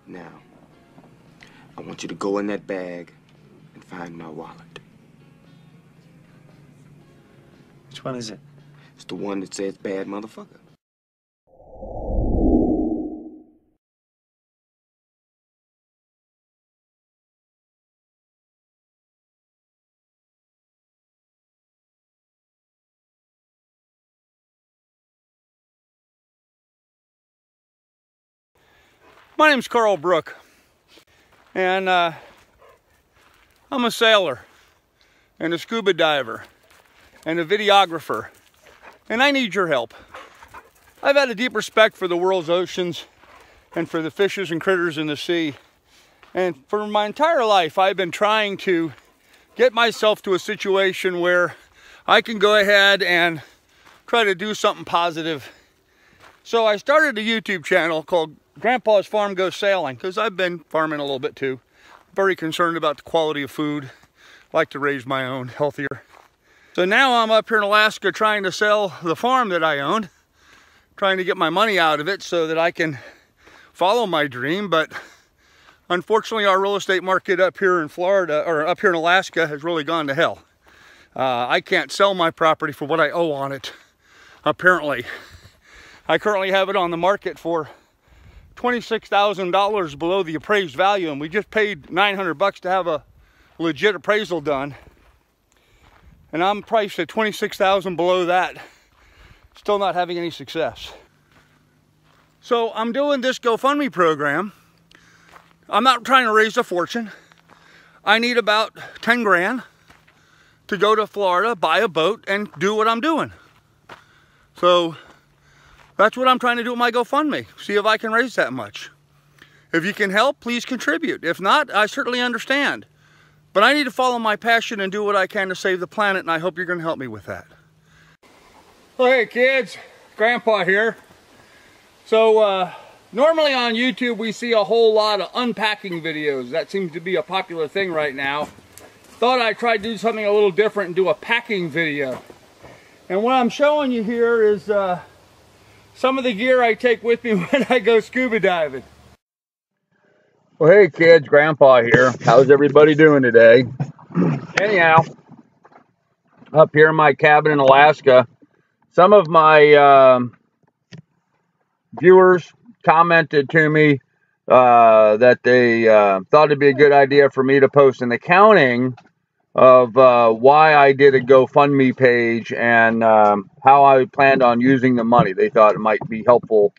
Now, I want you to go in that bag and find my wallet. Which one is it? It's the one that says bad motherfucker. My name's Carl Brook, and I'm a sailor, and a scuba diver, and a videographer, and I need your help. I've had a deep respect for the world's oceans and for the fishes and critters in the sea, and for my entire life I've been trying to get myself to a situation where I can go ahead and try to do something positive. So I started a YouTube channel called Grandpa's Farm Goes Sailing, because I've been farming a little bit too. Very concerned about the quality of food. Like to raise my own healthier. So now I'm up here in Alaska trying to sell the farm that I own, trying to get my money out of it so that I can follow my dream. But unfortunately, our real estate market up here in Florida, or up here in Alaska, has really gone to hell. I can't sell my property for what I owe on it, apparently. I currently have it on the market for $26,000 below the appraised value, and we just paid $900 to have a legit appraisal done, and I'm priced at $26,000 below that, still not having any success. So I'm doing this GoFundMe program. I'm not trying to raise a fortune. I need about 10 grand to go to Florida, buy a boat, and do what I'm doing. So that's what I'm trying to do with my GoFundMe. See if I can raise that much. If you can help, please contribute. If not, I certainly understand. But I need to follow my passion and do what I can to save the planet, and I hope you're going to help me with that. Well, hey kids, Grandpa here. So normally on YouTube we see a whole lot of unpacking videos. That seems to be a popular thing right now. Thought I'd try to do something a little different and do a packing video. And what I'm showing you here is some of the gear I take with me when I go scuba diving. Well, hey kids, Grandpa here. How's everybody doing today? Anyhow, up here in my cabin in Alaska, some of my viewers commented to me that they thought it'd be a good idea for me to post an accounting of why I did a GoFundMe page and how I planned on using the money. They thought it might be helpful.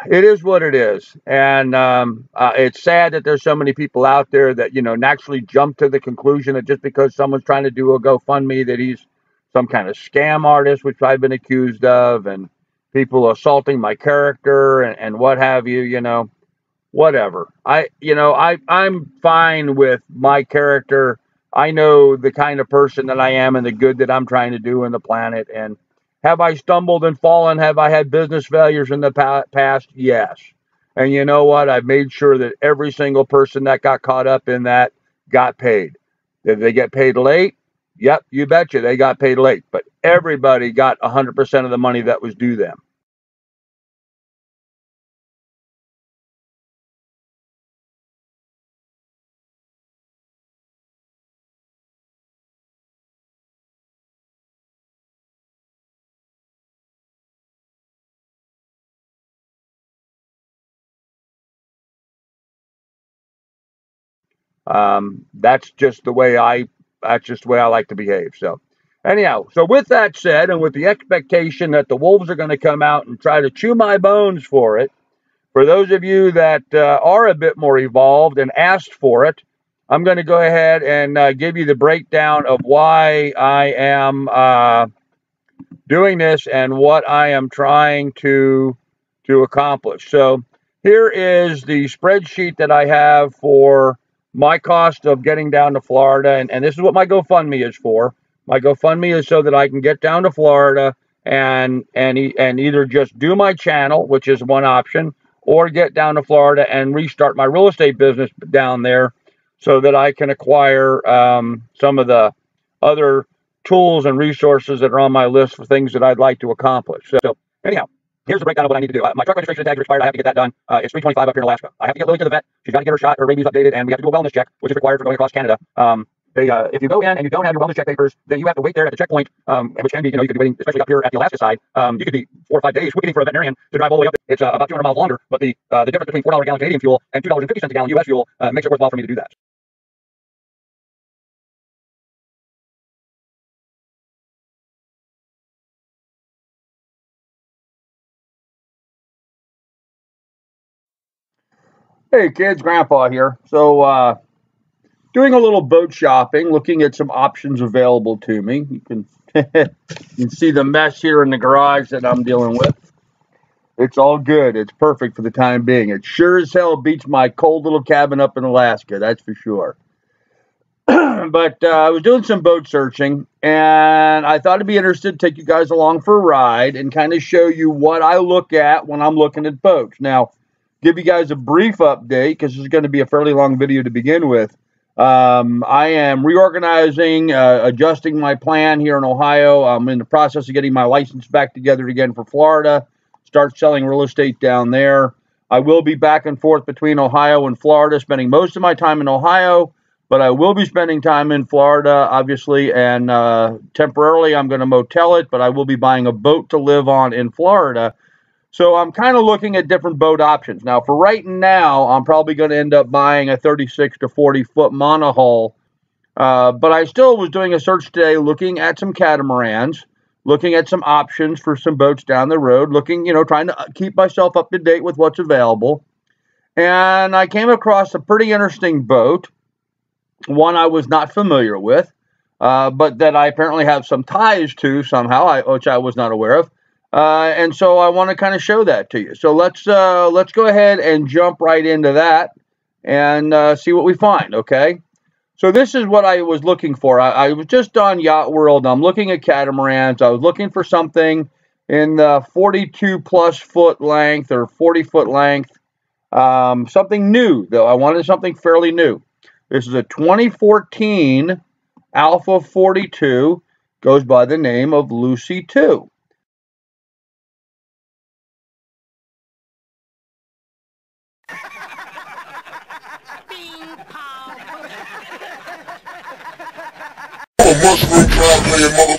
It is what it is, and it's sad that there's so many people out there that, you know, naturally jump to the conclusion that just because someone's trying to do a GoFundMe that he's some kind of scam artist, which I've been accused of, and people assaulting my character and what have you, you know. Whatever. I'm fine with my character. I know the kind of person that I am and the good that I'm trying to do in the planet. And have I stumbled and fallen? Have I had business failures in the past? Yes. And you know what? I've made sure that every single person that got caught up in that got paid. Did they get paid late? Yep, you betcha they got paid late. But everybody got 100% of the money that was due them. That's just the way I like to behave. So anyhow, so with that said, and with the expectation that the wolves are going to come out and try to chew my bones for it, for those of you that are a bit more evolved and asked for it, I'm going to go ahead and give you the breakdown of why I am doing this and what I am trying to accomplish. So here is the spreadsheet that I have for my cost of getting down to Florida, and this is what my GoFundMe is for. My GoFundMe is so that I can get down to Florida and either just do my channel, which is one option, or get down to Florida and restart my real estate business down there so that I can acquire some of the other tools and resources that are on my list for things that I'd like to accomplish. So anyhow, Here's the breakdown of what I need to do. My truck registration tags are expired. I have to get that done. It's 325 up here in Alaska. I have to get Lily to the vet. She's got to get her shot, her rabies updated, and we have to do a wellness check, which is required for going across Canada. If you go in and you don't have your wellness check papers, then you have to wait there at the checkpoint, which can be, you could be waiting, especially up here at the Alaska side. You could be 4 or 5 days waiting for a veterinarian to drive all the way up. It's about 200 miles longer, but the difference between $4 a gallon Canadian fuel and $2.50 a gallon U.S. fuel makes it worthwhile for me to do that. Hey kids, Grandpa here. So, doing a little boat shopping, looking at some options available to me. You can, you can see the mess here in the garage that I'm dealing with. It's all good. It's perfect for the time being. It sure as hell beats my cold little cabin up in Alaska, that's for sure. But I was doing some boat searching, and I thought it'd be interesting to take you guys along for a ride and kind of show you what I look at when I'm looking at boats. Now, give you guys a brief update, because this is going to be a fairly long video to begin with. I am reorganizing, adjusting my plan here in Ohio. I'm in the process of getting my license back together again for Florida, start selling real estate down there. I will be back and forth between Ohio and Florida, spending most of my time in Ohio, but I will be spending time in Florida, obviously, and temporarily I'm going to motel it, but I will be buying a boat to live on in Florida. So I'm kind of looking at different boat options. Now, for right now, I'm probably going to end up buying a 36 to 40 foot monohull. But I still was doing a search today, looking at some catamarans, looking at some options for some boats down the road, looking, trying to keep myself up to date with what's available. And I came across a pretty interesting boat, one I was not familiar with, but that I apparently have some ties to somehow, which I was not aware of. And so I want to kind of show that to you. So let's go ahead and jump right into that and see what we find, okay? So this is what I was looking for. I was just on Yacht World. I'm looking at catamarans. I was looking for something in the 42 plus foot length or 40 foot length. Something new, though. I wanted something fairly new. This is a 2014 Alpha 42. Goes by the name of Lucy 2. Mushroom cloud playing mother